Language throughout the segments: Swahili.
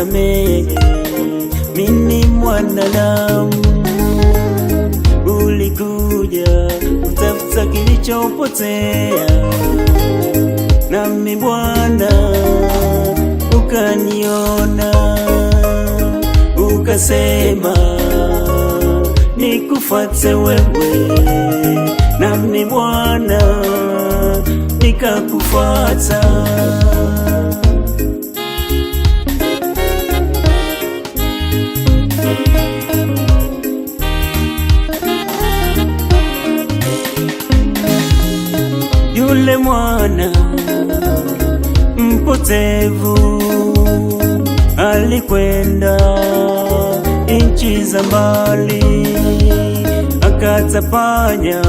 nisamehe, mimi mwanadamu. Ulikuja kutafuta kilichopotea, nami Bwana ukaniona, ukasema nikufuate wewe, nami Bwana nikakufuata. Yule mwana mpotevu alikwenda nchi za mbali, akatapanya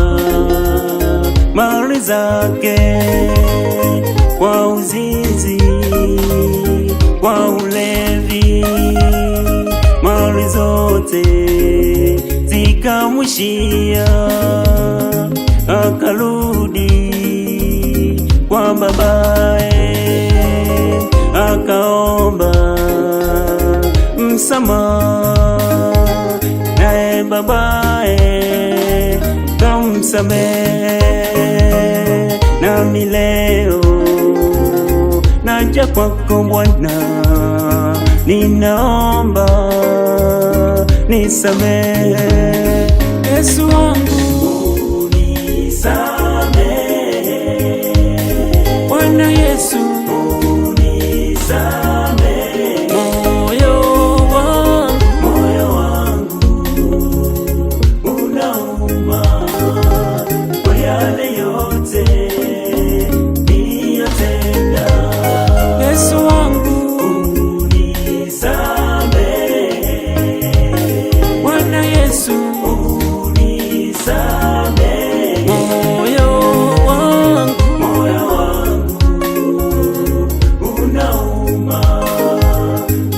mali zake kwa uzinzi, kwa ulevi, mali zote zikamwishia. Akarudi kwa babae, akaomba msamaha, naye babae kamsamehe. Nami leo naja kwako Bwana, ninaomba nisamehe. Yesu wangu unisamehe, Bwana Yesu unisamehe. Moyo wangu unauma kwa yale yote niliyotenda. Yesu wangu unisamehe, Bwana Yesu unisamehe. Moyo wangu unauma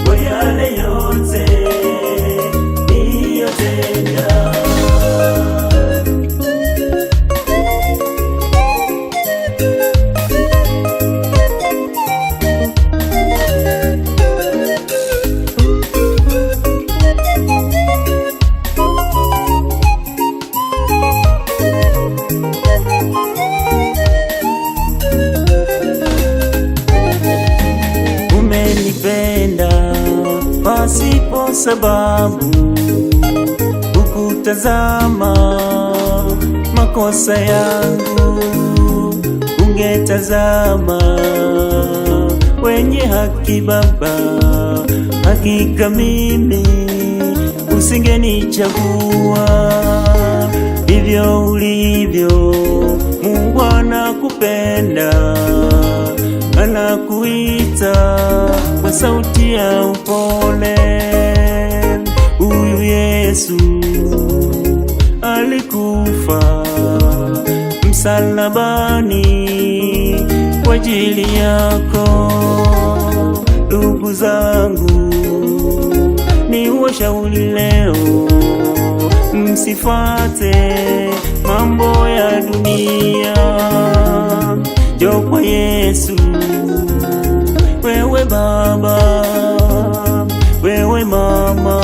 kwa yale yote niliyotenda. Umenipenda pasipo sababu, ukutazama makosa yangu, ungetazama wenye haki Baba. Hakika mimi usingenichagua, hivyo ulivyo. Mungu anakupenda, anakuita kwa sauti ya upole. Huyu Yesu alikufa msalabani kwa ajili yako. Ndugu zangu, ni washauri leo, msifate mambo ya dunia. Njoo kwa Yesu, wewe baba, wewe mama,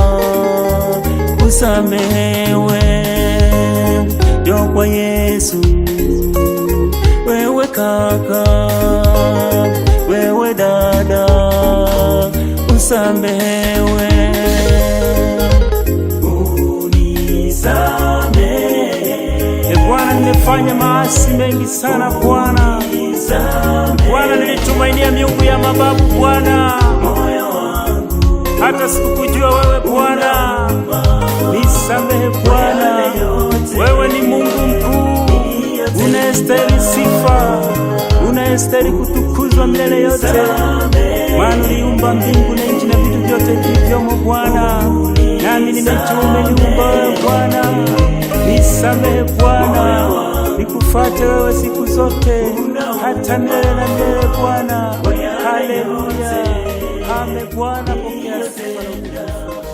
usamehewe. Njoo kwa Yesu, wewe kaka, wewe dada, usamehewe. Bwana, nimefanya maasi mengi sana Bwana. Bwana, nilitumainia miungu ya mababu Bwana, hata sikukujua wewe Bwana. Nisamehe Bwana, wewe ni Mungu mkuu, unastahili sifa, unastahili kutukuzwa milele yote. Maana uliumba mbingu na nchi na vitu vyote vilivyomo Bwana, nami nimejua umeniumba wewe Bwana. Nisamehe Bwana, nikufuate wewe siku zote hata milele na milele Bwana. Haleluya, ame Bwana, pokea sifa na utukufu.